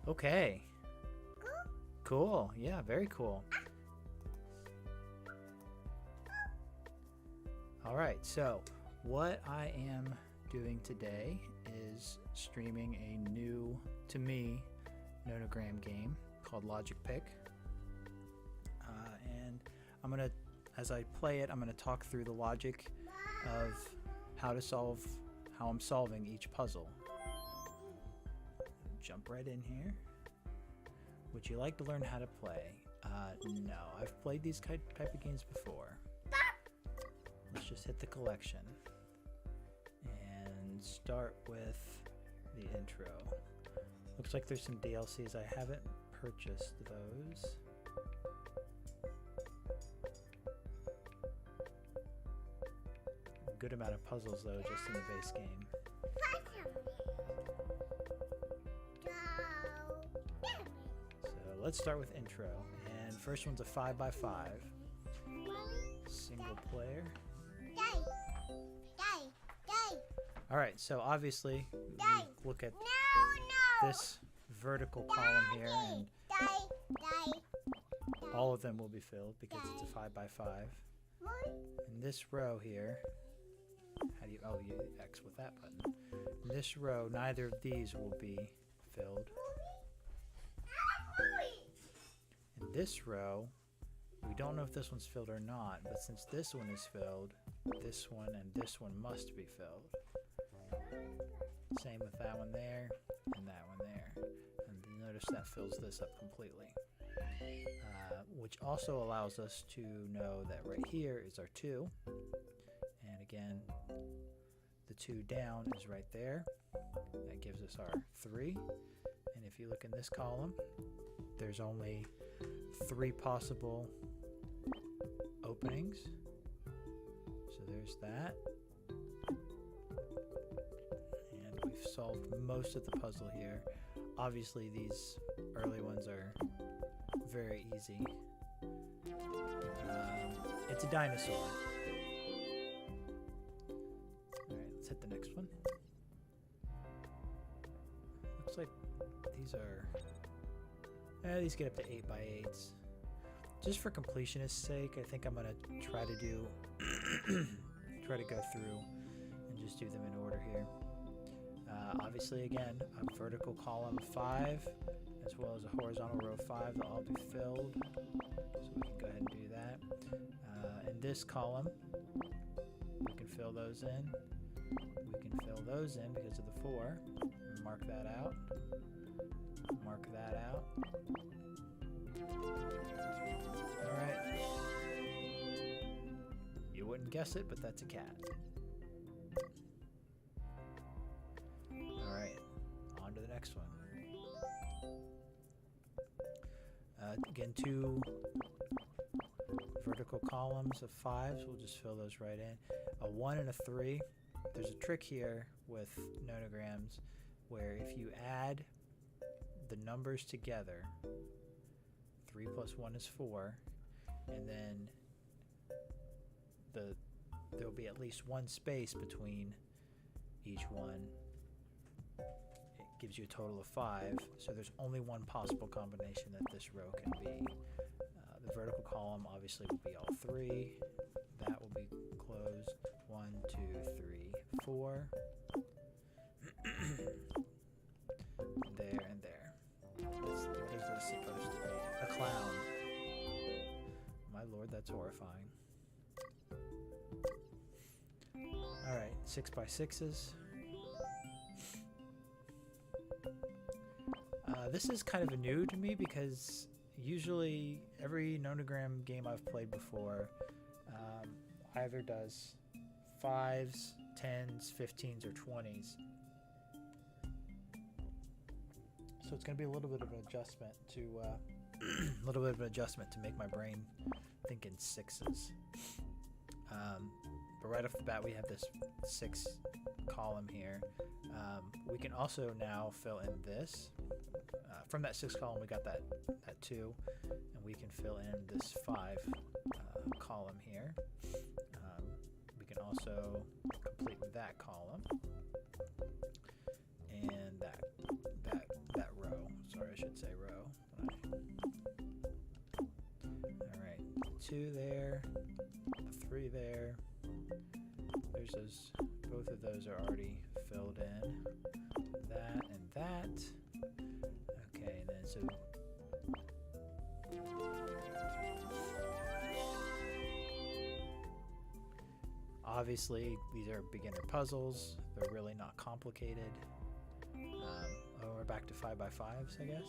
Okay. Cool. Yeah, very cool. All right, so what I am doing today is streaming a new, to me, nonogram game called Logic Pick. And I'm going to, as I play it, I'm going to talk through the logic of how I'm solving each puzzle. Jump right in here. Would you like to learn how to play? No, I've played these type of games before. Let's just hit the collection and start with the intro. Looks like there's some DLCs. I haven't purchased those. Good amount of puzzles though, just in the base game. So let's start with intro, and first one's a 5x5 single player. Alright, so obviously we look at this vertical column here, and all of them will be filled because it's a 5x5. And this row here, you X with that button. In this row, neither of these will be filled. In this row, we don't know if this one's filled or not, but since this one is filled, this one and this one must be filled. Same with that one there and that one there. And notice that fills this up completely. Which also allows us to know that right here is our 2. And again, the 2 down is right there. That gives us our 3. And if you look in this column, there's only 3 possible openings. So there's that. And we've solved most of the puzzle here. Obviously these early ones are very easy. It's a dinosaur. Alright, let's hit the next one. Looks like these are... these get up to 8x8s. Just for completionist's sake, I think I'm going to try to do... try to go through and just do them in order here. Obviously, again, a vertical column 5, as well as a horizontal row 5, they'll all be filled. So we can go ahead and do that. In this column, we can fill those in. We can fill those in because of the 4. Mark that out. Mark that out. Alright. You wouldn't guess it, but that's a cat. Alright, on to the next one. Again, 2 vertical columns of 5s. We'll just fill those right in. A 1 and a 3. There's a trick here with nonograms where if you add the numbers together, 3 plus 1 is 4, and then there'll be at least 1 space between each one. It gives you a total of 5, so there's only 1 possible combination that this row can be. The vertical column obviously will be all 3. That will be closed. 1, 2, 3, 4. There and there. What is this supposed to be? A clown. My lord, that's horrifying. Alright, 6x6s. This is kind of new to me because usually every nonogram game I've played before either does 5s, 10s, 15s, or 20s. So it's going to be a little bit of an adjustment to make my brain think in 6s. But right off the bat, we have this 6 column here. We can also now fill in this. From that 6 column, we got that 2, and we can fill in this 5 column here. We can also complete that column and that row. Sorry, I should say row. Alright, 2 there, 3 there. There's those, both of those are already filled in. That and that. Okay, and then so obviously these are beginner puzzles. They're really not complicated. Oh, we're back to 5x5s, I guess.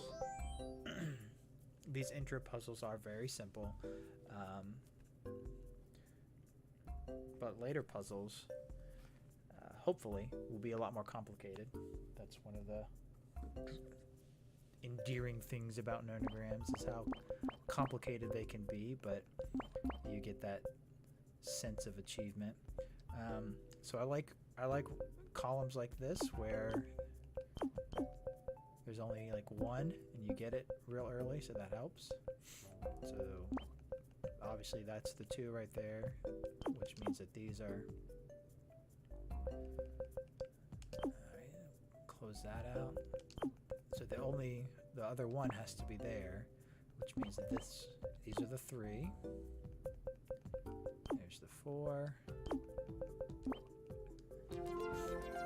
These intro puzzles are very simple. But later puzzles, hopefully, will be a lot more complicated. That's one of the endearing things about nonograms, is how complicated they can be, but you get that sense of achievement. So I like columns like this where there's only like one and you get it real early, so that helps. So obviously that's the 2 right there, which means that these are... Alright, close that out. So the other one has to be there, which means that these are the 3. There's the 4.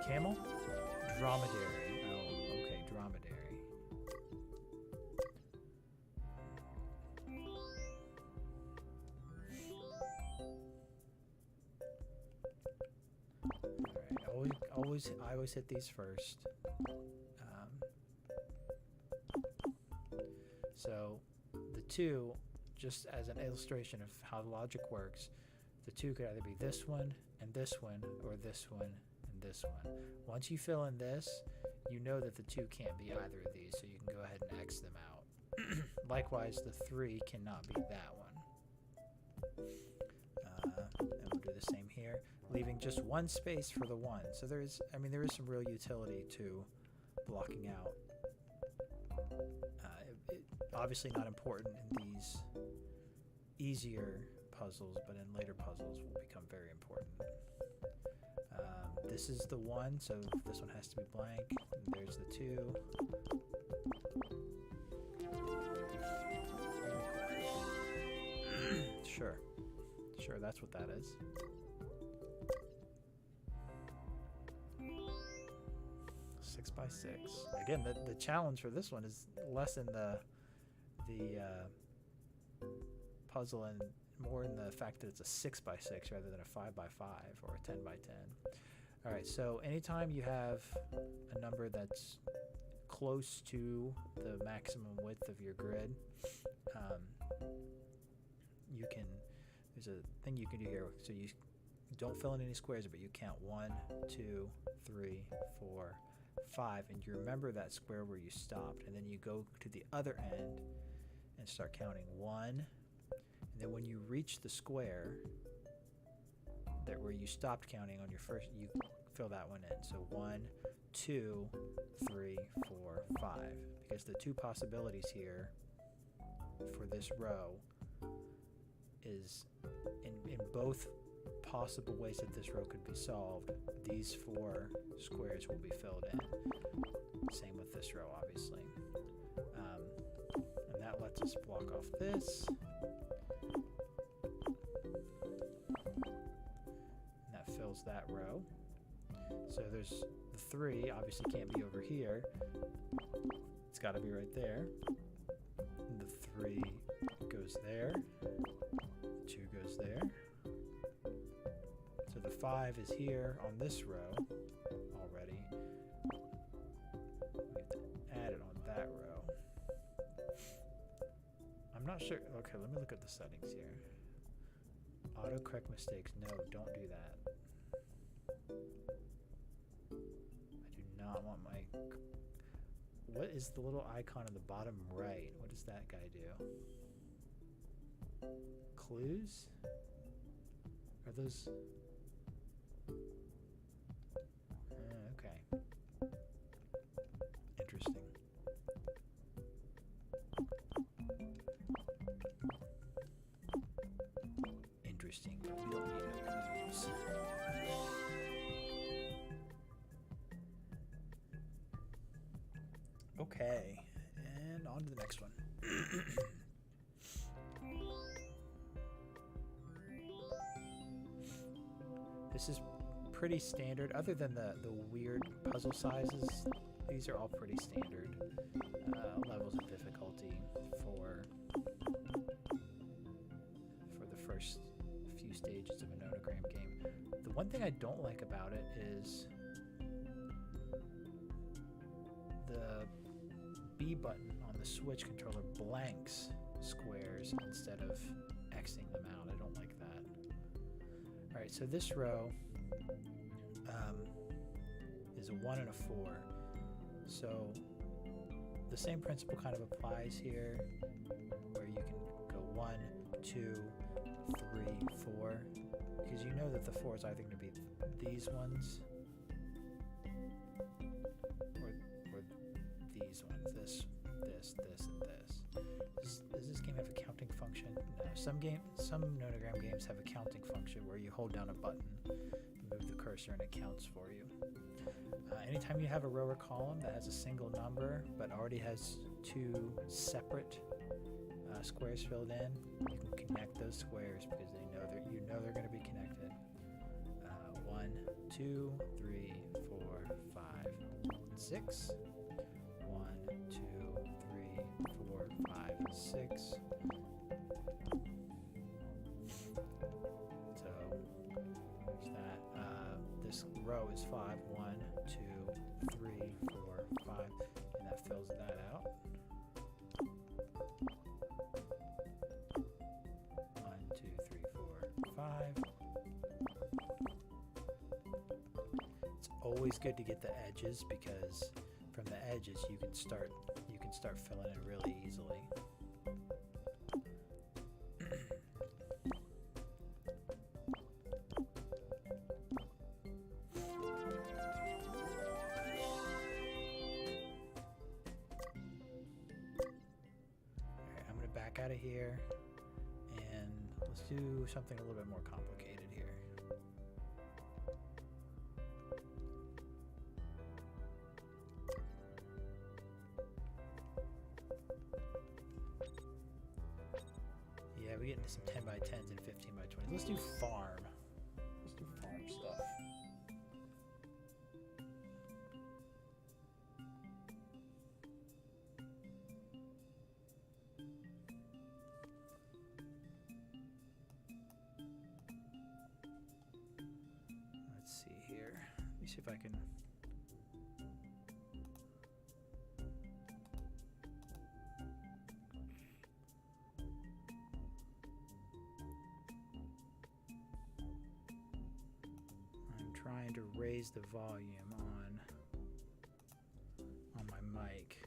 Camel? Dromedary. Oh, okay, dromedary. Alright, I always hit these first. So the 2, just as an illustration of how logic works, the 2 could either be this one and this one, or this one and this one. Once you fill in this, you know that the 2 can't be either of these, so you can go ahead and X them out. Likewise, the 3 cannot be that one. And we'll do the same here, leaving just one space for the 1. So there is some real utility to blocking out. Obviously not important in these easier puzzles, but in later puzzles will become very important. This is the 1, so this one has to be blank. And there's the 2. Sure, that's what that is. Six by 6. Again, the challenge for this one is less in the puzzle and more in the fact that it's a 6 by 6 rather than a 5 by 5 or a 10 by 10. All right, so anytime you have a number that's close to the maximum width of your grid, there's a thing you can do here. So you don't fill in any squares, but you count 1, 2, 3, 4, 5, and you remember that square where you stopped, and then you go to the other end and start counting 1, and then when you reach the square that where you stopped counting on your first, you fill that one in. So 1, 2, 3, 4, 5, because the 2 possibilities here for this row is in both possible ways that this row could be solved, these 4 squares will be filled in. Same with this row, obviously. And that lets us block off this. And that fills that row. So there's the 3, obviously can't be over here. It's got to be right there. And the 3 goes there. The 2 goes there. So the 5 is here on this row already. We have to add it on that row. I'm not sure. Okay, let me look at the settings here. Autocorrect mistakes. No, don't do that. I do not want my... What is the little icon on the bottom right? What does that guy do? Clues? Are those... okay. Interesting. Interesting, but we don't need no clues. Okay, and And on to the next one. This is pretty standard, other than the weird puzzle sizes. These are all pretty standard levels of difficulty for the first few stages of a nonogram game. The one thing I don't like about it is the B button on the Switch controller blanks squares instead of Xing them out. I don't like that. Alright, so this row is a 1 and a 4. So the same principle kind of applies here, where you can go 1, 2, 3, 4, because you know that the 4 is either going to be these ones or these ones. This, and this. Does this game have a counting function? No. Some nonogram games have a counting function where you hold down a button, move the cursor, and it counts for you. Anytime you have a row or column that has a single number but already has 2 separate squares filled in, you can connect those squares because you know they're going to be connected. 1, 2, 3, 4, 5, 6. 1, 2, 3, 4, 5, 6. So there's that. This row is 5, 1, 2, 3, 4, 5, and that fills that out. 1, 2, 3, 4, 5. It's always good to get the edges, because from the edges you can start filling in really easily. Out of here, and let's do something a little bit more complicated here. Yeah, we get into some 10 by 10s and 15 by 20s. Let's do farm. Let's do farm stuff. See if I can. I'm trying to raise the volume on my mic.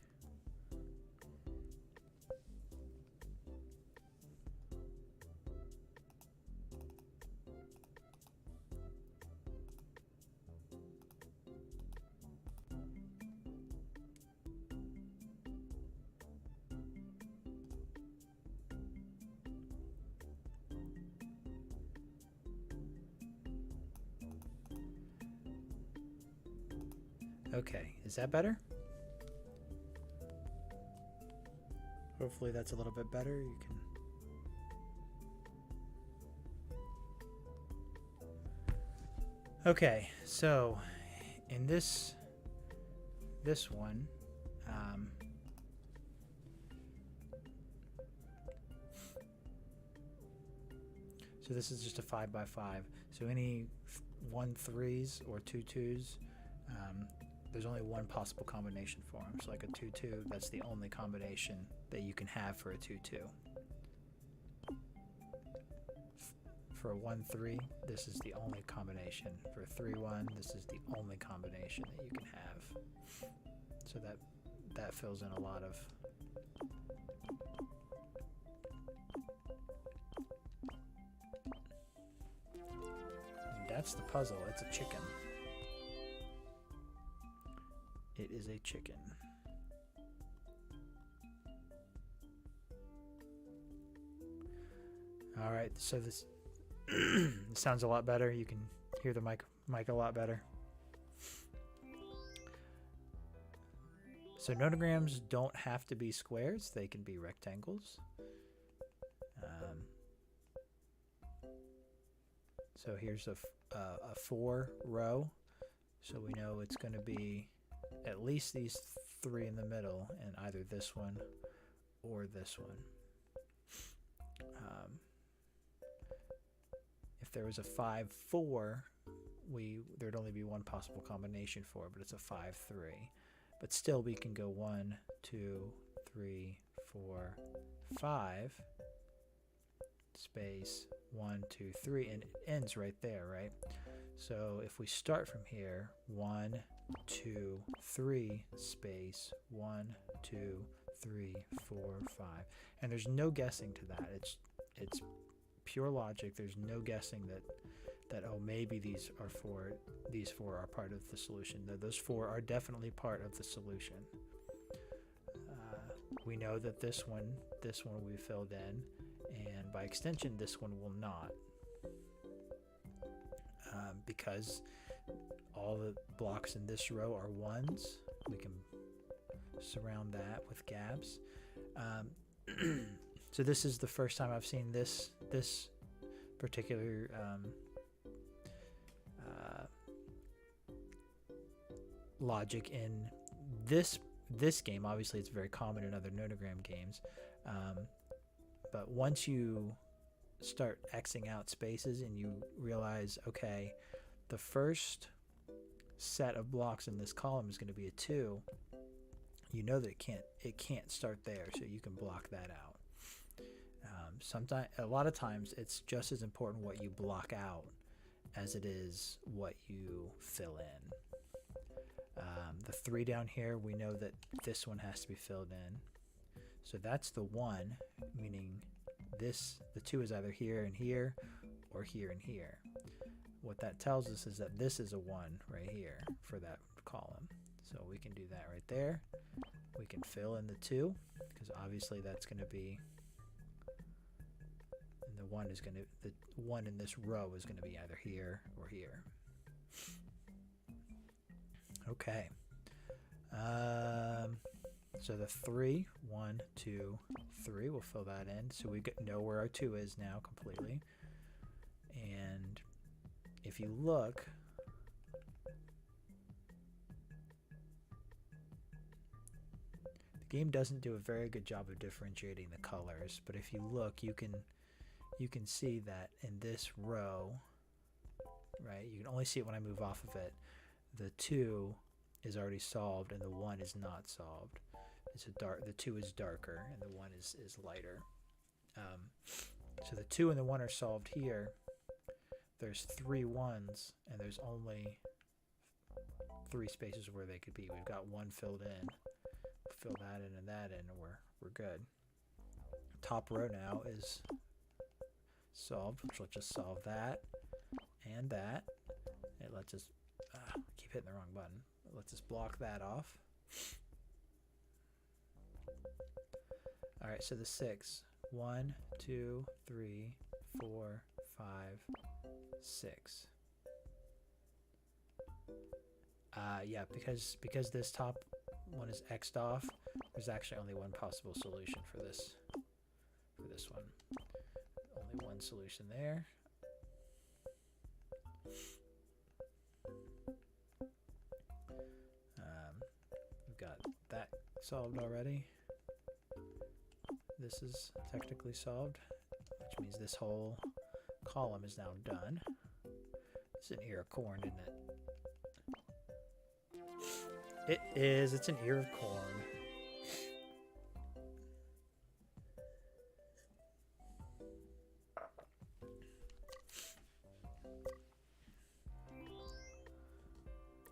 Okay, is that better? Hopefully that's a little bit better. You can. Okay, so in this one, so this is just a 5 by 5. So any 1 3s or 2 2s, there's only one possible combination for them. So like a 2 2, that's the only combination that you can have for a 2 2. For a 1 3, this is the only combination. For a 3 1, this is the only combination that you can have. So that fills in a lot of. And that's the puzzle. It's a chicken. It is a chicken. All right, so this sounds a lot better. You can hear the mic a lot better. So nonograms don't have to be squares. They can be rectangles. So here's a 4 row. So we know it's going to be at least these 3 in the middle, and either this one or this one. If there was a 5-4, there'd only be one possible combination for it, but it's a 5-3. But still, we can go 1, 2, 3, 4, 5, space 1, 2, 3, and it ends right there, right? So if we start from here, 1, 2, 3, space 1, 2, 3, 4, 5, and there's no guessing to that. It's pure logic. There's no guessing that oh, maybe these 4 are part of the solution. Those 4 are definitely part of the solution. We know that this one we filled in, and by extension this one will not, because all the blocks in this row are 1s. We can surround that with gaps. So this is the first time I've seen this particular logic in this game. Obviously, it's very common in other nonogram games, but once you start Xing out spaces and you realize, okay, the first set of blocks in this column is going to be a 2, you know that it can't start there, so you can block that out. A lot of times it's just as important what you block out as it is what you fill in. The 3 down here, we know that this one has to be filled in, so that's the 1, meaning the 2 is either here and here or here and here. What that tells us is that this is a 1 right here for that column, so we can do that right there. We can fill in the 2, because obviously that's going to be, and the 1 in this row is going to be either here or here. Okay. So the 3, 1, 2, 3, we'll fill that in, so we know where our 2 is now completely. And if you look, the game doesn't do a very good job of differentiating the colors, but if you look, you can see that in this row, right, you can only see it when I move off of it, the 2 is already solved and the 1 is not solved. The 2 is darker and the 1 is lighter. So the 2 and the 1 are solved here. There's 3 1s and there's only 3 spaces where they could be. We've got 1 filled in. Fill that in and that in, and we're good. Top row now is solved, which let's just solve that and that. It lets us keep hitting the wrong button. It lets us block that off. All right, so the 6. 1, 2, 3, 4, 5, 6. Yeah, because this top one is X'd off, there's actually only one possible solution for this one. Only one solution there. We've got that solved already. This is technically solved, which means this whole column is now done. It's an ear of corn, isn't it? It is. It's an ear of corn.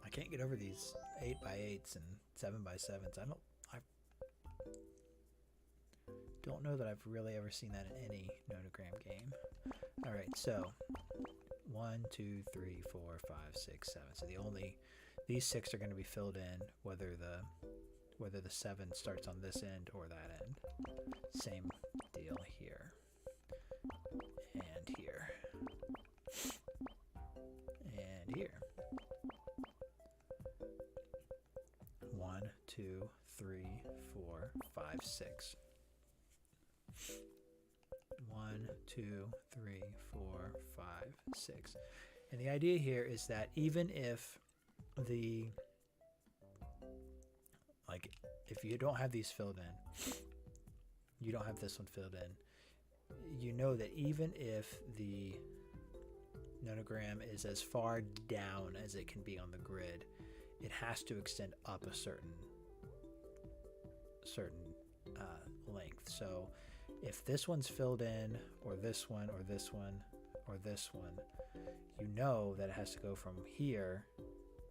I can't get over these 8x8s and 7x7s. I don't know that I've really ever seen that in any nonogram game. All right, so 1, 2, 3, 4, 5, 6, 7. So these 6 are going to be filled in, whether the 7 starts on this end or that end. Same deal here and here and here. 1, 2, 3, 5, 6. 1, 2, 3, 4, 5, 6. And the idea here is that even if if you don't have these filled in, you don't have this one filled in, you know that even if the nonogram is as far down as it can be on the grid, it has to extend up a certain length. So if this one's filled in, or this one, or this one, or this one, you know that it has to go from here,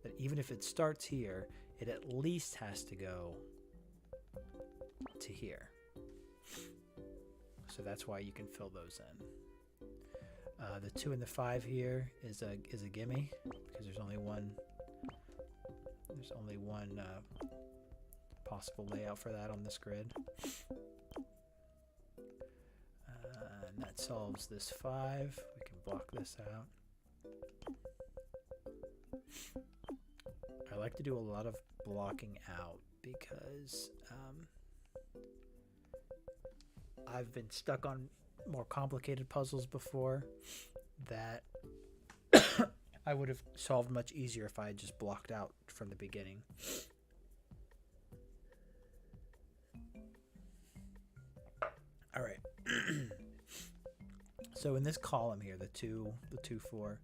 that even if it starts here, it at least has to go to here. So that's why you can fill those in. The 2 and the 5 here is a gimme, because there's only one possible layout for that on this grid. And that solves this 5. We can block this out. I like to do a lot of blocking out because I've been stuck on more complicated puzzles before that I would have solved much easier if I had just blocked out from the beginning. All right. So in this column here, the 2, 4,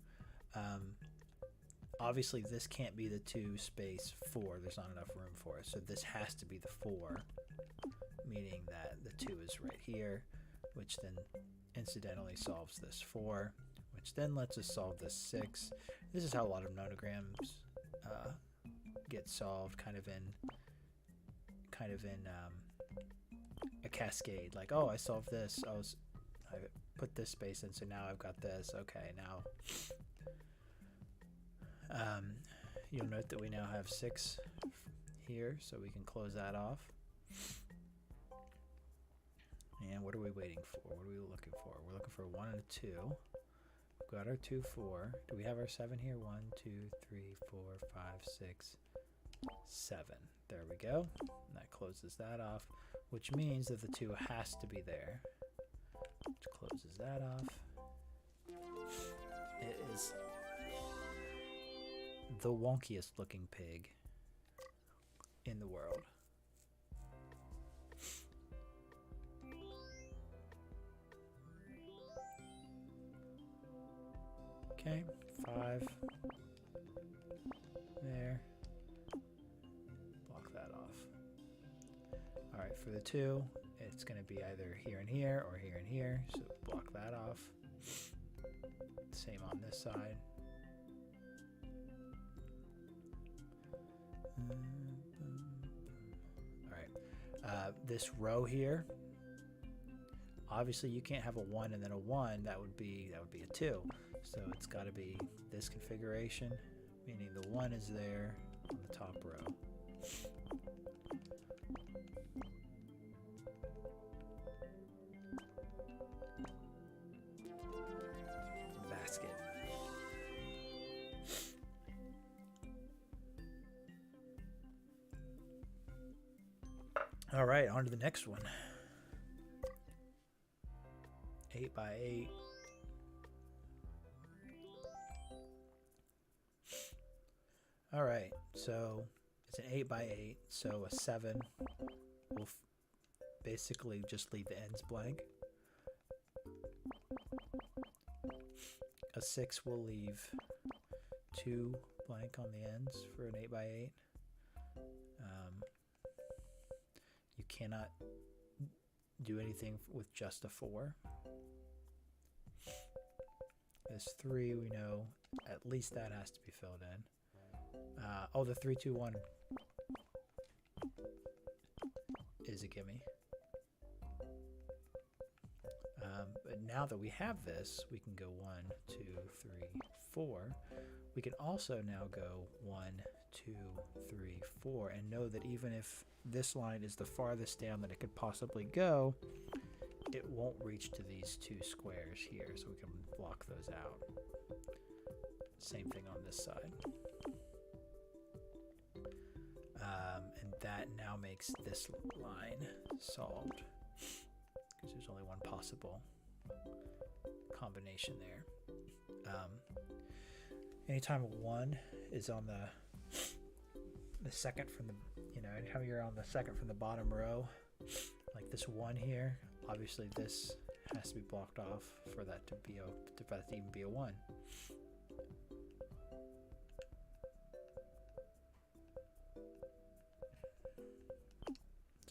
obviously this can't be the 2 space 4. There's not enough room for it. So this has to be the 4, meaning that the 2 is right here, which then incidentally solves this 4, which then lets us solve this 6. This is how a lot of nonograms get solved, kind of in a cascade. Like, oh, I solved this. I put this space in, so now I've got this. Okay, now you'll note that we now have 6 here, so we can close that off. And what are we waiting for? What are we looking for? We're looking for a 1 and a 2. We've got our 2, 4. Do we have our 7 here? 1, 2, 3, 4, 5, 6, 7. There we go. And that closes that off, which means that the 2 has to be there. Which closes that off. It is the wonkiest looking pig in the world. Okay, 5 there. Block that off. All right, for the 2, it's going to be either here and here or here and here, so block that off. Same on this side. All right, this row here, obviously you can't have a 1 and then a 1. That would be a 2. So it's got to be this configuration, meaning the 1 is there on the top row. Basket. All right, on to the next one. 8 by 8. All right, so it's an 8 by 8, so a 7 will basically just leave the ends blank. A 6 will leave 2 blank on the ends for an 8 by 8. You cannot do anything with just a 4. This 3, we know at least that has to be filled in. Oh, the 3, 2, 1 is a gimme. But now that we have this, we can go 1, 2, 3, 4. We can also now go 1, 2, 3, 4, and know that even if this line is the farthest down that it could possibly go, it won't reach to these 2 squares here, so we can block those out. Same thing on this side. And that now makes this line solved, because there's only one possible combination there. Anytime 1 is on the second from the, anytime you're on the second from the bottom row, like this 1 here, obviously this has to be blocked off for that to be for that to even be a 1.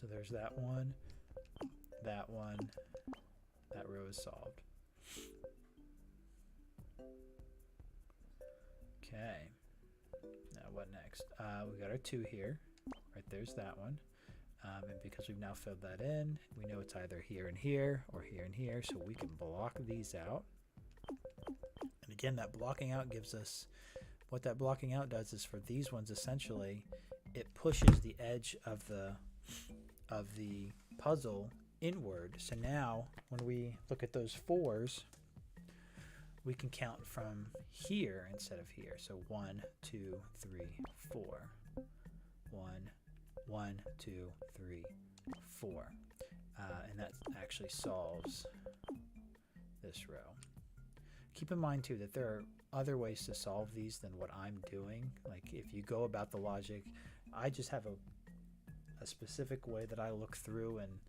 So there's that one, that row is solved. Okay, now what next? We got our 2 here, right there's that one. And because we've now filled that in, we know it's either here and here or here and here, so we can block these out. And again, that blocking out gives us, what that blocking out does is for these ones, essentially, it pushes the edge of the puzzle inward. So now when we look at those 4s, we can count from here instead of here. So 1, 2, 3, 4. 1, 1, 2, 3, 4. And that actually solves this row. Keep in mind too that there are other ways to solve these than what I'm doing. Like if you go about the logic, I just have a specific way that I look through and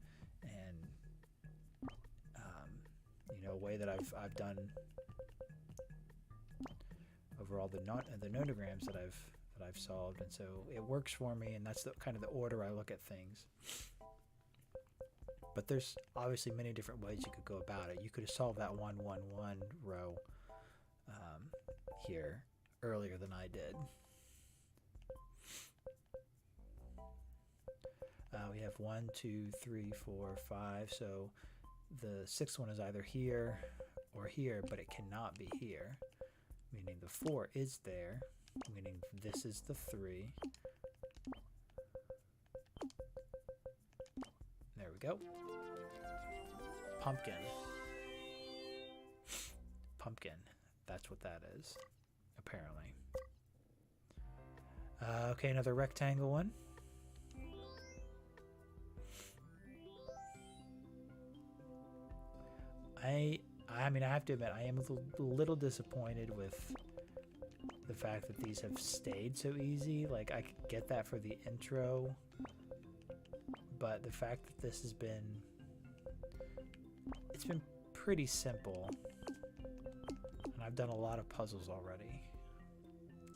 a way that I've done over all the nonograms that I've solved, and so it works for me, and that's the kind of the order I look at things. But there's obviously many different ways you could go about it. You could have solved that 1, 1, 1 row here earlier than I did. We have 1, 2, 3, 4, 5. So the 6th one is either here or here, but it cannot be here, meaning the 4 is there, meaning this is the 3. There we go. Pumpkin. Pumpkin. That's what that is, apparently. Okay, another rectangle one. I mean, I have to admit, I am a little disappointed with the fact that these have stayed so easy. Like, I could get that for the intro, but the fact that this has been, it's been pretty simple, and I've done a lot of puzzles already.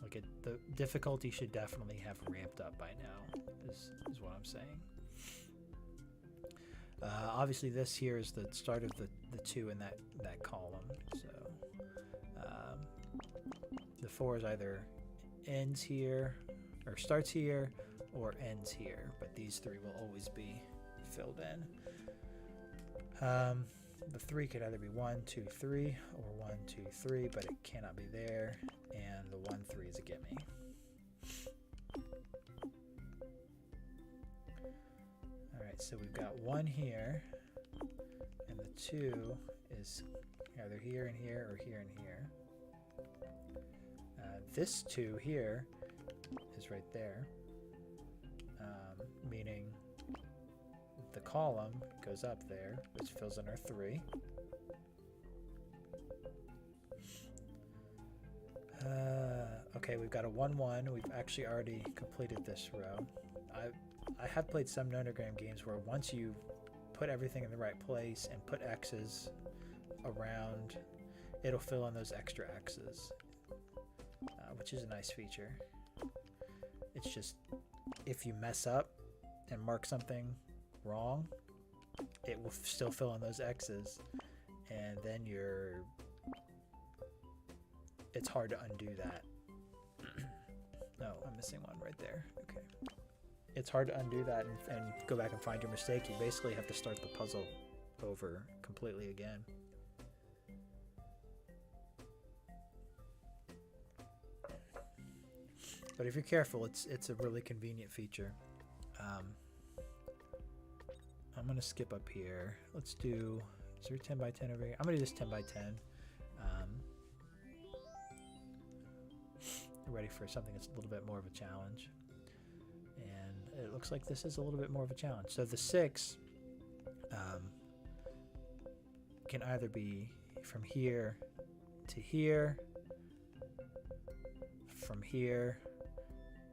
Like, the difficulty should definitely have ramped up by now, is what I'm saying. Obviously this here is the start of the 2 in that column, so the 4 is either ends here or starts here or ends here, but these 3 will always be filled in. The 3 could either be 1, 2, 3 or 1, 2, 3, but it cannot be there, and the 1, 3 is a gimme. So we've got 1 here, and the 2 is either here and here or here and here. This 2 here is right there, meaning the column goes up there, which fills in our 3. Okay, we've got a 1, 1. We've actually already completed this row. I have played some nonogram games where once you put everything in the right place and put X's around, it'll fill in those extra X's, which is a nice feature. It's just, if you mess up and mark something wrong, it will still fill in those X's, and then it's hard to undo that. No, I'm missing one right there. Okay. It's hard to undo that and go back and find your mistake. You basically have to start the puzzle over completely again. But if you're careful, it's a really convenient feature. I'm going to skip up here. Let's do, is there 10 by 10 over here? I'm going to do this 10 by 10. Ready for something that's a little bit more of a challenge. And it looks like this is a little bit more of a challenge. So the 6 can either be from here to here, from here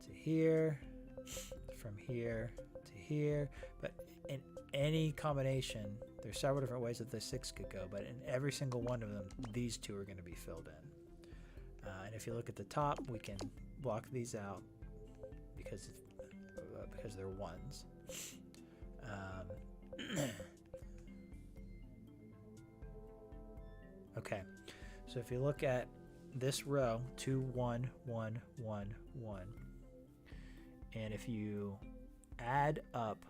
to here, from here to here, but in any combination, there's several different ways that the 6 could go, but in every single one of them, these two are going to be filled in. And if you look at the top, we can block these out because they're 1s. Okay, so if you look at this row, 2, 1, 1, 1, 1, and if you add up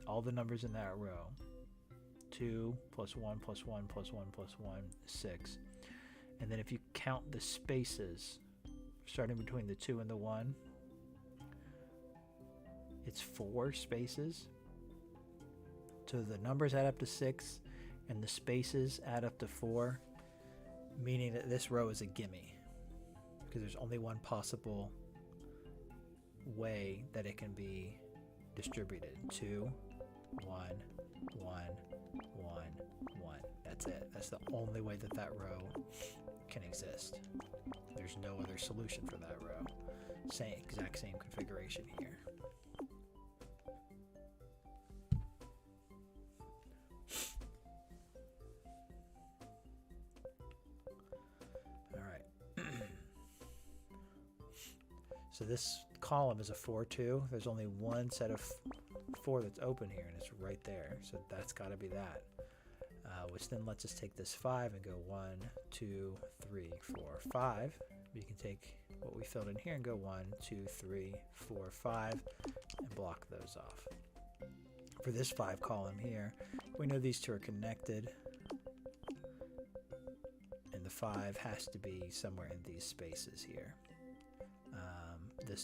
all the numbers in that row, 2 plus 1 plus 1 plus 1 plus 1 is 6, and then if you count the spaces starting between the 2 and the 1, it's 4 spaces. So the numbers add up to 6 and the spaces add up to 4, meaning that this row is a gimme because there's only one possible way that it can be distributed. 2, 1, 1, 1, 1. That's it. That's the only way that that row can exist. There's no other solution for that row. Exact same configuration here. So this column is a 4, 2. There's only one set of 4 that's open here, and it's right there. So that's got to be that. Which then lets us take this 5 and go 1, 2, 3, 4, 5. You can take what we filled in here and go 1, 2, 3, 4, 5, and block those off. For this 5 column here, we know these two are connected, and the 5 has to be somewhere in these spaces here.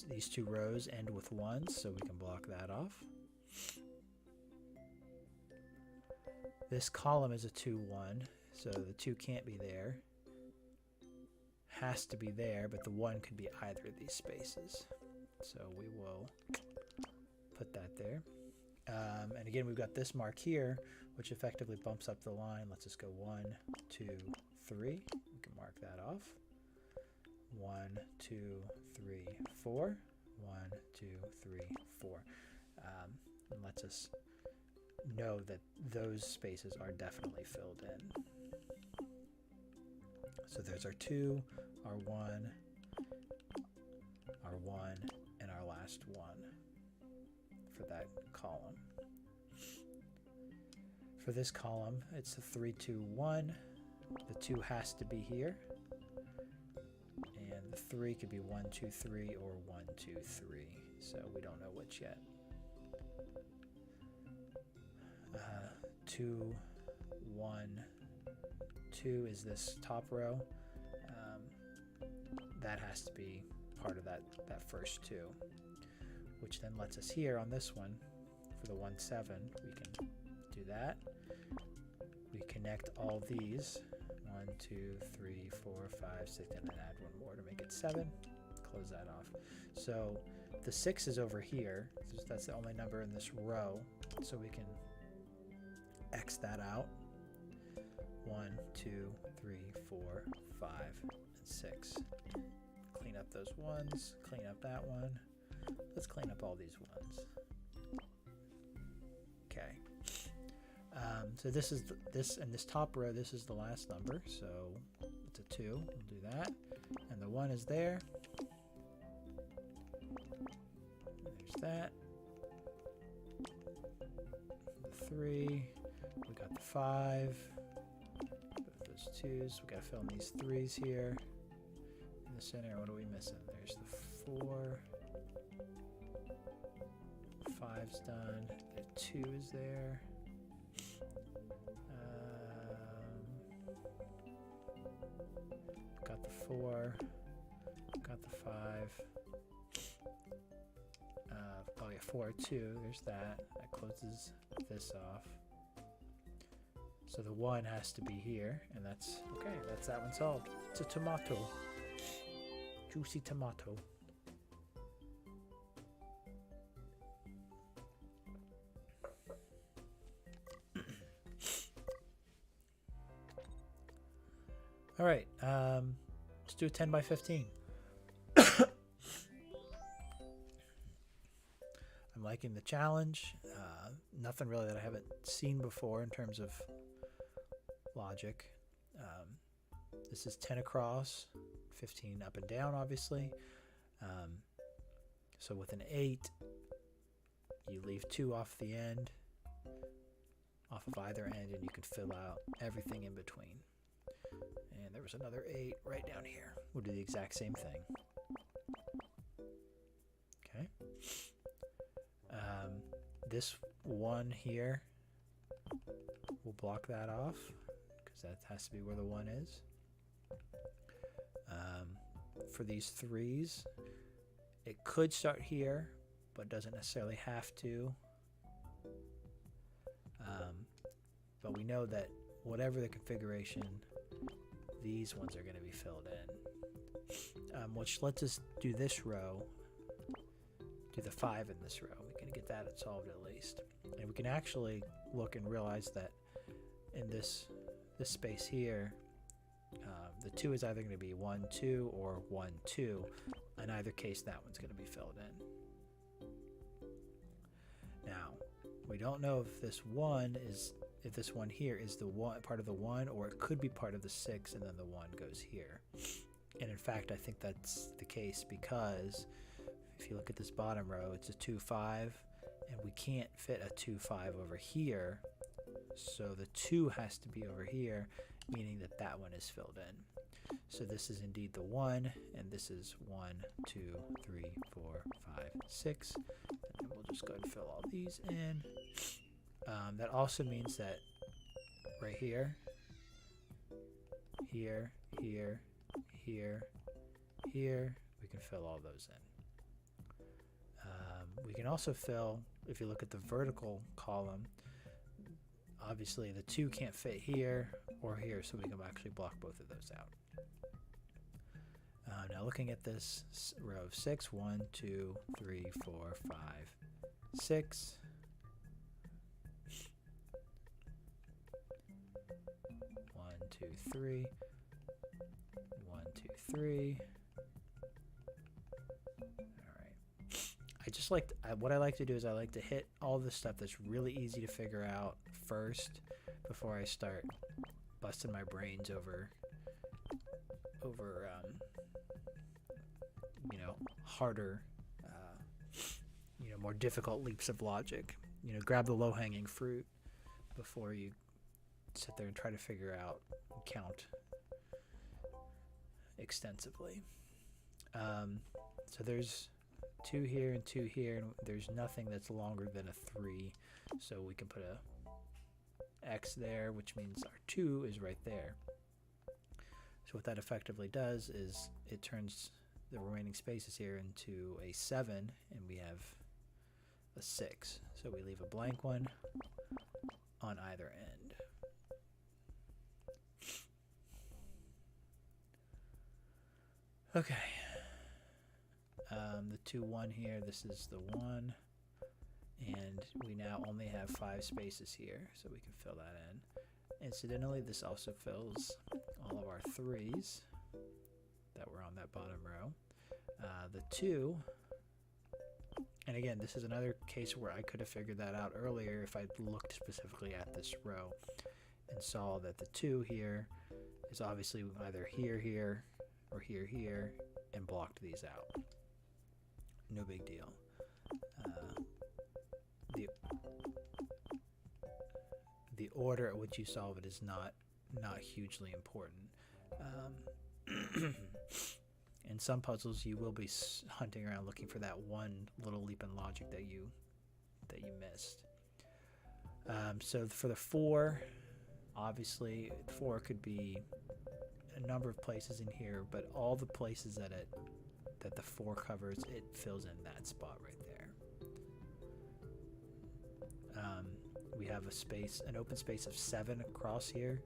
These two rows end with 1s, so we can block that off. This column is a 2, 1, so the 2 can't be there. Has to be there, but the 1 could be either of these spaces. So we will put that there. And again, we've got this mark here, which effectively bumps up the line. Let's just go 1, 2, 3. We can mark that off. 1, 2, 3, 4. 1, 2, 3, 4. And lets us know that those spaces are definitely filled in. So there's our 2, our 1, our 1, and our last 1 for that column. For this column, it's a 3, 2, 1. The 2 has to be here. And the 3 could be 1, 2, 3 or 1, 2, 3. So we don't know which yet. 2, 1, 2 is this top row. That has to be part of that first 2, which then lets us here on this one for the 1, 7. We can do that. We connect all these 1, 2, 3, 4, 5, 6, and then add 1 more to make it 7. Close that off. So the 6 is over here. That's the only number in this row. So we can X that out. 1, 2, 3, 4, 5, and 6. Clean up those 1s. Clean up that one. Let's clean up all these 1s. Okay. So this is this and this top row. This is the last number. So it's a 2. We'll do that. And the 1 is there. There's that. The 3. We got the 5. Both those 2s. We got to fill in these 3s here. In the center, what are we missing? There's the 4. 5's done. The 2 is there. Got the 4. Got the 5. Oh yeah, 4, 2. There's that. That closes this off. So the 1 has to be here, and that's okay. That's that one solved. It's a tomato. Juicy tomato. All right, let's do a 10 by 15. I'm liking the challenge. Nothing really that I haven't seen before in terms of logic. This is 10 across, 15 up and down, obviously. So with an 8, you leave 2 off the end, off of either end, and you can fill out everything in between. And there was another 8 right down here. We'll do the exact same thing. Okay. This 1 here, we'll block that off because that has to be where the 1 is. For these 3s, it could start here, but doesn't necessarily have to. But we know that whatever the configuration, these ones are going to be filled in. Which lets us do this row, do the 5 in this row. We can get that solved at least. And we can actually look and realize that in this space here, the 2 is either going to be 1, 2 or 1, 2. In either case, that one's going to be filled in. Now, we don't know if this 1 here is the one part of the 1, or it could be part of the 6 and then the 1 goes here. And in fact, I think that's the case because if you look at this bottom row, it's a 2, 5, and we can't fit a 2, 5 over here. So the 2 has to be over here, meaning that that one is filled in. So this is indeed the 1, and this is 1, 2, 3, 4, 5, 6. And then we'll just go ahead and fill all these in. That also means that right here, here, here, here, here, we can fill all those in. We can also fill, if you look at the vertical column, obviously the 2 can't fit here or here, so we can actually block both of those out. Now looking at this row of 6, 1, 2, 3, 4, 5, 6. 1, 2, 3. 1, 2, 3. I just like what I like to do is I like to hit all the stuff that's really easy to figure out first before I start busting my brains over you know, harder, you know, more difficult leaps of logic. You know, grab the low-hanging fruit before you sit there and try to figure out and count extensively. So there's 2 here and 2 here, and there's nothing that's longer than a 3, so we can put a X there, which means our 2 is right there. So what that effectively does is it turns the remaining spaces here into a 7, and we have a 6. So we leave a blank one on either end. Okay. The 2, 1 here, this is the 1, and we now only have 5 spaces here, so we can fill that in. Incidentally, this also fills all of our 3s that were on that bottom row. The 2, and again, this is another case where I could have figured that out earlier if I looked specifically at this row and saw that the 2 here is obviously either here, here, or here, here, and blocked these out. No big deal. The order at which you solve it is not hugely important. In some puzzles, you will be hunting around looking for that one little leap in logic that you missed. So for the 4, obviously 4 could be a number of places in here, but all the places that the 4 covers, it fills in that spot right there. We have an open space of 7 across here.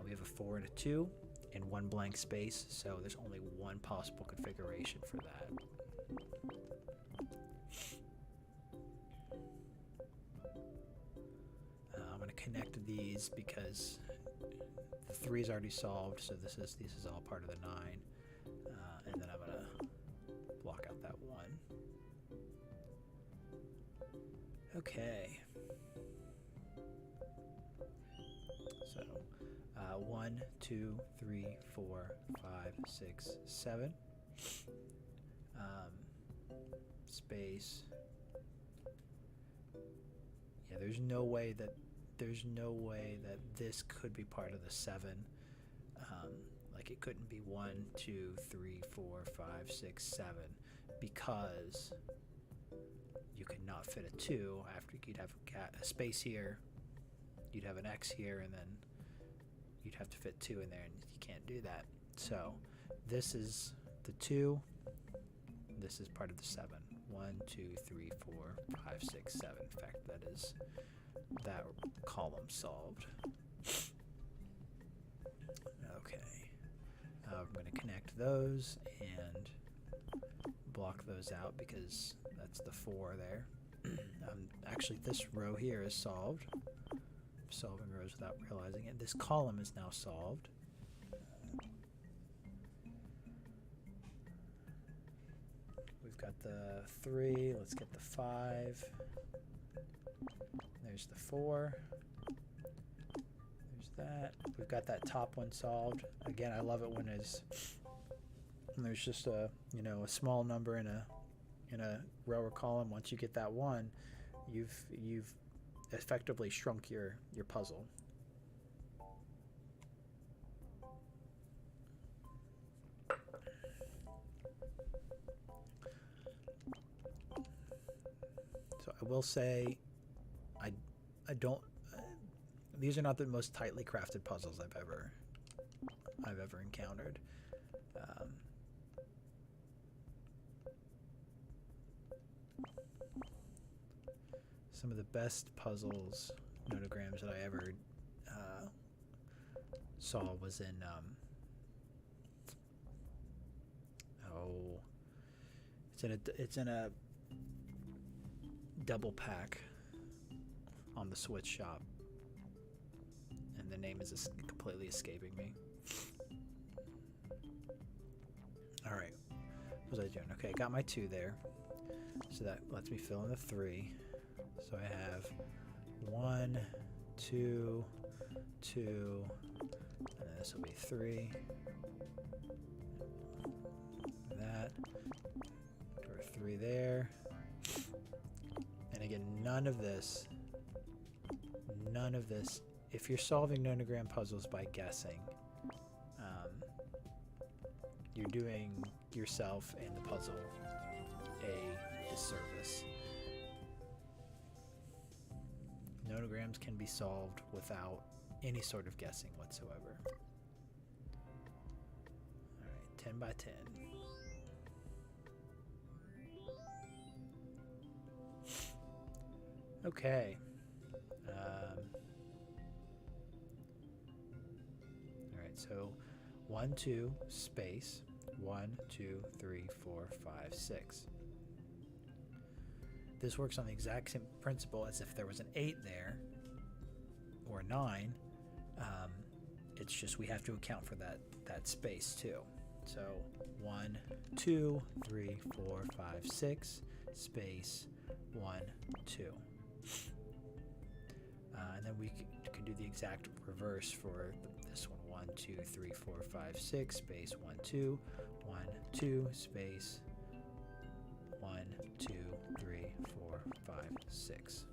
We have a 4 and a 2 and 1 blank space, so there's only one possible configuration for that. I'm going to connect these because the 3 is already solved, so this is all part of the 9. And then I'm gonna block out that 1. Okay. So 1, 2, 3, 4, 5, 6, 7. Space. Yeah, there's no way that this could be part of the 7. Like it couldn't be 1, 2, 3, 4, 5, 6, 7 because you could not fit a 2 after you'd have a space here, you'd have an X here, and then you'd have to fit 2 in there, and you can't do that. So this is the 2. This is part of the 7. 1, 2, 3, 4, 5, 6, 7. In fact, that is that column solved. Okay. I'm going to connect those and block those out because that's the 4 there. Actually, this row here is solved. I'm solving rows without realizing it. This column is now solved. We've got the 3. Let's get the 5. There's the 4. There's that. We've got that top one solved. Again, I love it when there's just a a small number in a row or column. Once you get that 1, you've effectively shrunk your puzzle. So I will say, I don't. These are not the most tightly crafted puzzles I've ever encountered. Some of the best puzzles, nonograms that I ever saw was in it's in a double pack on the Switch shop, and the name is completely escaping me. All right, what was I doing? Okay, got my 2 there, so that lets me fill in the 3. So I have 1, 2, 2, and then this will be 3. That, or 3 there. And again, none of this, if you're solving nonogram puzzles by guessing, you're doing yourself and the puzzle a disservice. Nonograms can be solved without any sort of guessing whatsoever. Alright, 10 by 10. Okay. Alright, so 1, 2, space, 1, 2, 3, 4, 5, 6. This works on the exact same principle as if there was an 8 there, or a 9. It's just we have to account for that space too. So 1, 2, 3, 4, 5, 6, space, 1, 2. And then we can do the exact reverse for this one. 1, 2, 3, 4, 5, 6, space, 1, 2, 1, 2, space, 1, 2, 3, 4, 5, 6.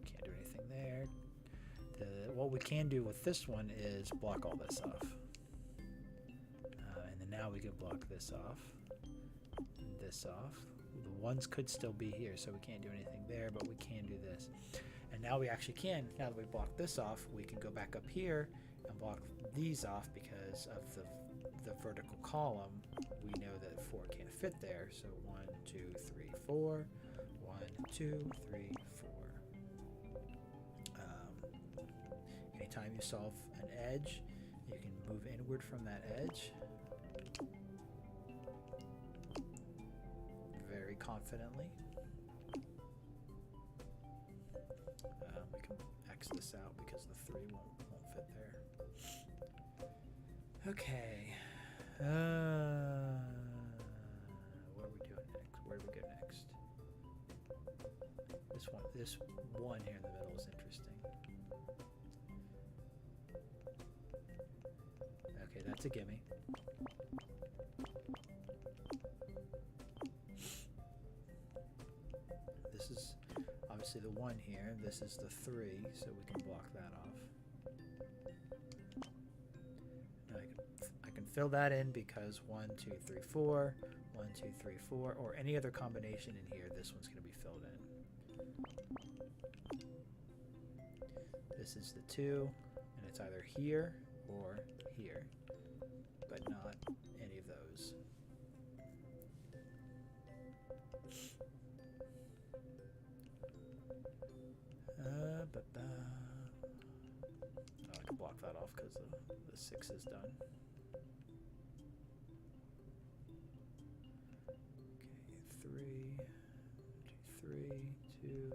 Can't do anything there. What we can do with this one is block all this off. And then now we can block this off, and this off. The 1s could still be here, so we can't do anything there, but we can do this. And now we actually can, now that we blocked this off, we can go back up here and block these off because of the vertical column. We know that 4 can't fit there, so 1, 2, 3, 4, 1, 2, 3, 4. Anytime you solve an edge, you can move inward from that edge very confidently. We can X this out because the 3 won't fit there. Okay. What are we doing next? Where do we go next? This one here in the middle is interesting. Okay, that's a gimme. This is obviously the 1 here. This is the 3, so we can block that off. Now I can fill that in because 1, 2, 3, 4, 1, 2, 3, 4, or any other combination in here, this one's going to be filled in. This is the 2, and it's either here or here, but not any of those. Oh, I can block that off because the 6 is done. Okay, 3, 2, 3, 2, 3.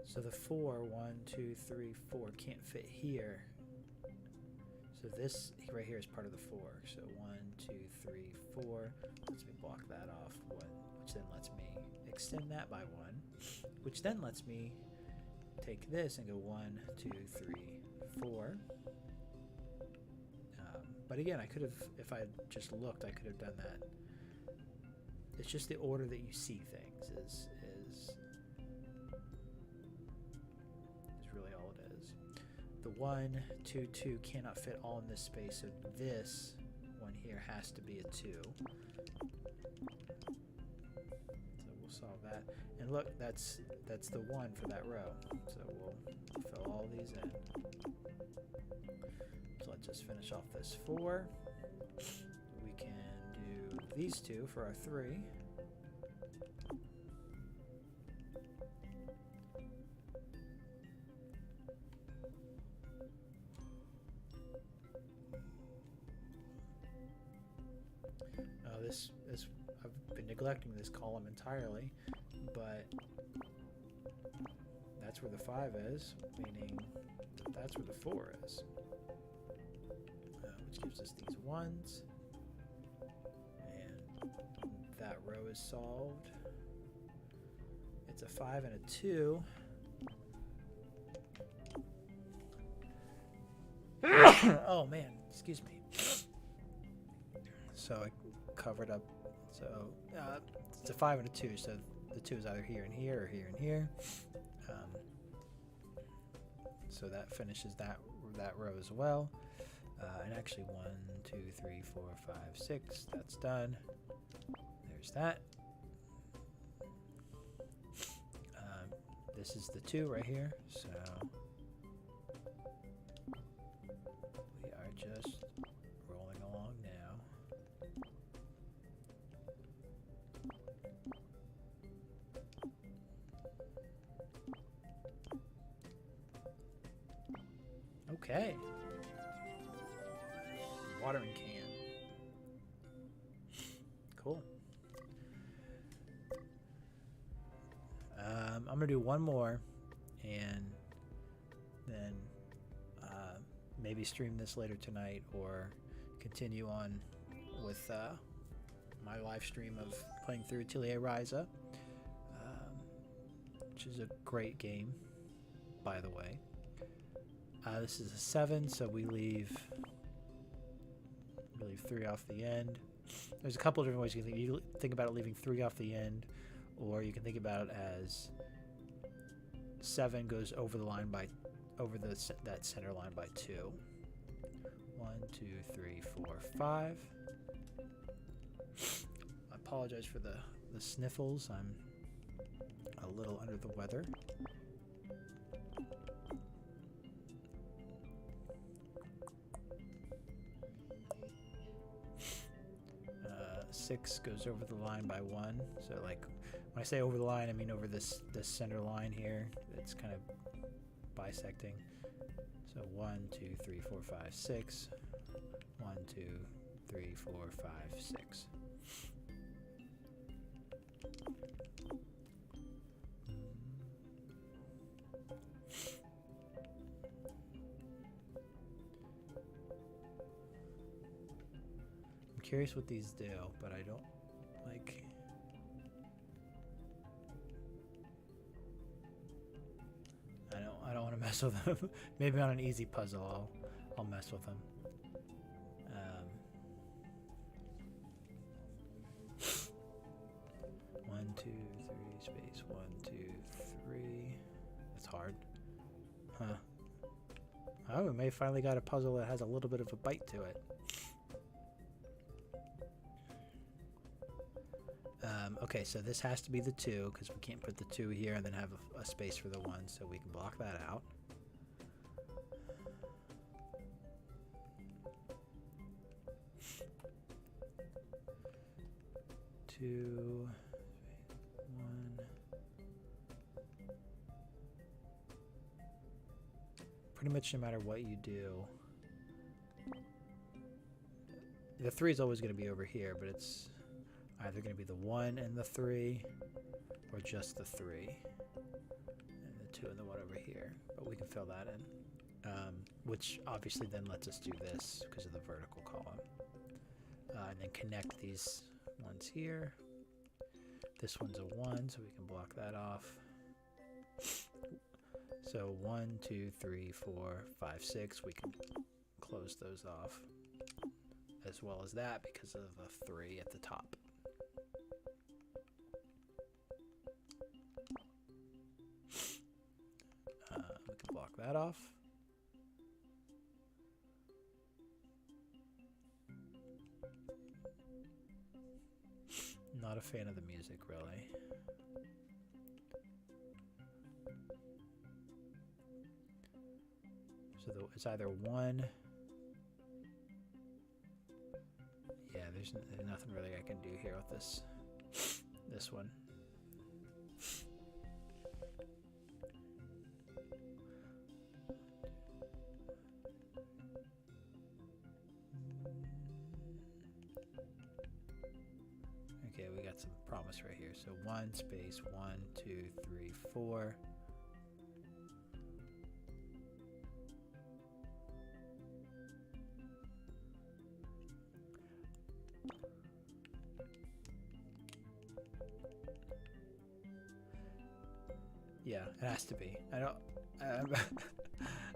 So the 4, 1, 2, 3, 4 can't fit here. So this right here is part of the 4. So 1, 2, 3, 4. Lets me block that off, which then lets me extend that by 1, which then lets me take this and go 1, 2, 3, 4. But again, I could have, if I just looked, I could have done that. It's just the order that you see things is really all it is. The 1, 2, 2 cannot fit all in this space, so this one here has to be a 2. So we'll solve that. And look, that's the 1 for that row. So we'll fill all these in. So let's just finish off this 4. We can do these 2 for our 3. This I've been neglecting this column entirely, but that's where the 5 is, meaning that's where the 4 is, which gives us these 1s, and that row is solved. It's a 5 and a 2. Oh man, excuse me. So I covered up. So it's a 5 and a 2. So the 2 is either here and here or here and here. So that finishes that row as well. And actually 1, 2, 3, 4, 5, 6. That's done. There's that. This is the 2 right here. So we are just rolling along now. Okay. Watering can. Cool. I'm going to do one more and then maybe stream this later tonight or continue on with my live stream of playing through Atelier Ryza, which is a great game, by the way. This is a 7, so we leave 3 off the end. There's a couple of different ways you can think. You think about it leaving 3 off the end, or you can think about it as 7 goes over the line by that center line by 2. 1, 2, 3, 4, 5. I apologize for the sniffles. I'm a little under the weather. 6 goes over the line by 1. So like when I say over the line, I mean over this center line here. It's kind of bisecting. So 1, 2, 3, 4, 5, 6. 1, 2, 3, 4, 5, 6. I'm curious what these do, but I don't like. I don't want to mess with them. Maybe on an easy puzzle, I'll mess with them. 1, 2, 3, space 1, 2, 3. That's hard. Huh. Oh, we may finally got a puzzle that has a little bit of a bite to it. Okay, so this has to be the 2 because we can't put the 2 here and then have a space for the 1, so we can block that out. Two, 1. Pretty much no matter what you do, the 3 is always going to be over here, but it's either going to be the 1 and the 3, or just the 3 and the 2 and the 1 over here. But we can fill that in, which obviously then lets us do this because of the vertical column, and then connect these ones here. This one's a 1, so we can block that off. So 1, 2, 3, 4, 5, 6. We can close those off, as well as that because of the 3 at the top. We can block that off. Not a fan of the music, really. So it's either 1. Yeah, there's nothing really I can do here with this one. Okay, we got some promise right here. So 1 space 1, 2, 3, 4. Yeah, it has to be. I don't.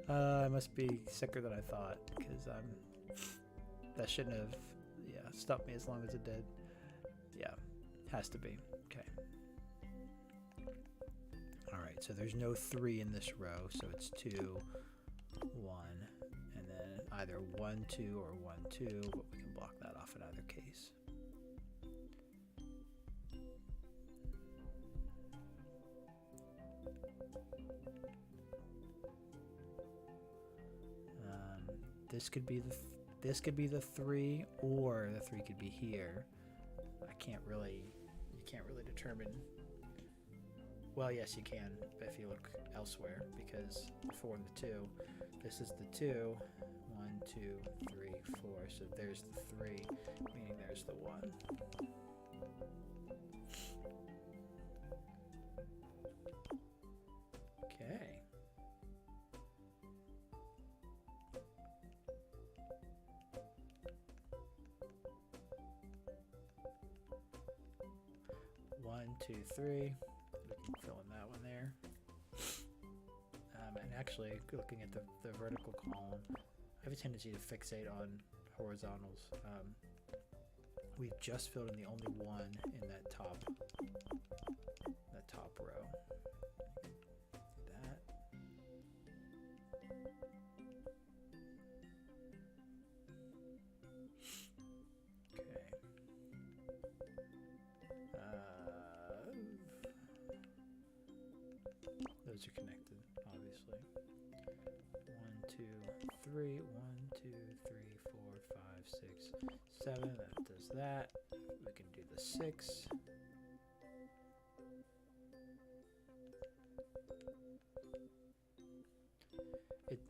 I must be sicker than I thought because that shouldn't have. Yeah, stopped me as long as it did. Yeah, has to be. Okay. All right. So there's no 3 in this row, so it's 2, 1, and then either 1, 2 or 1, 2. But we can block that off in either case. This could be the 3, or the 3 could be here. You can't really determine. Well, yes, you can if you look elsewhere, because the 4 and the 2. This is the 2. 1, 2, 3, 4. So there's the 3, meaning there's the 1. Okay. One, 2, 3. We can fill in that one there. And actually, looking at the vertical column, I have a tendency to fixate on horizontals. We've just filled in the only 1 in that top row. That. Okay. Those are connected, obviously. 1, 2, 3. 1, 2, 3, 4, 5, 6, 7. That does that. We can do the 6.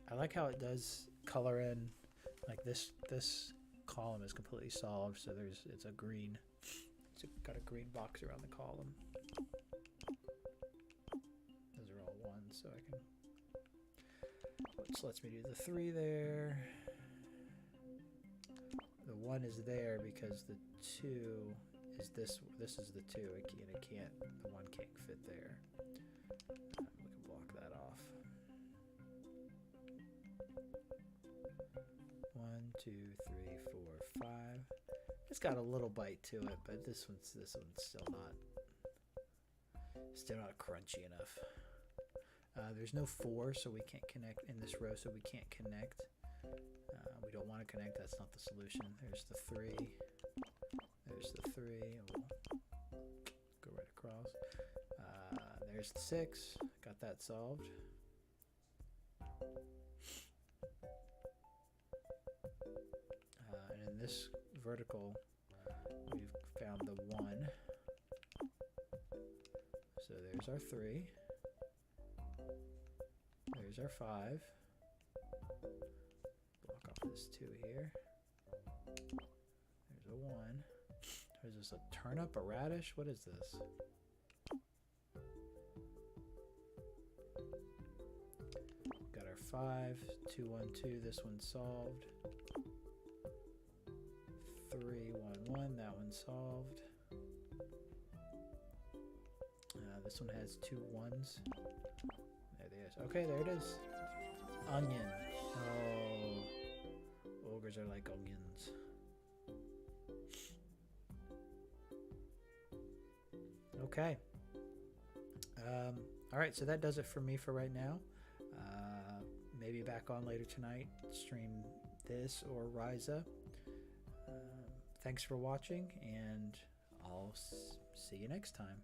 I like how it does color in Like this column is completely solved, so it's a green. It's got a green box around the column. Those are all ones, so I can. Which lets me do the 3 there. The 1 is there because the 2 is this. This is the 2. It can't. The 1 can't fit there. We can block that off. 1, 2, 3, 4, 5. It's got a little bite to it, but this one's still not crunchy enough. There's no 4, so we can't connect in this row, so we can't connect. We don't want to connect. That's not the solution. There's the 3. There's the 3. We'll go right across. There's the 6. Got that solved. And in this vertical, we've found the 1. So there's our 3. There's our 5. Block off this 2 here. There's a 1. There's this, a turnip, a radish? What is this? Got our 5, 2, 1, 2. This one's solved. 3, 1, 1. That one's solved. This one has 2 1s. There it is. Okay, there it is. Onion. Oh, ogres are like onions. Okay. All right, so that does it for me for right now. Maybe back on later tonight, stream this or Ryza. Thanks for watching, and I'll see you next time.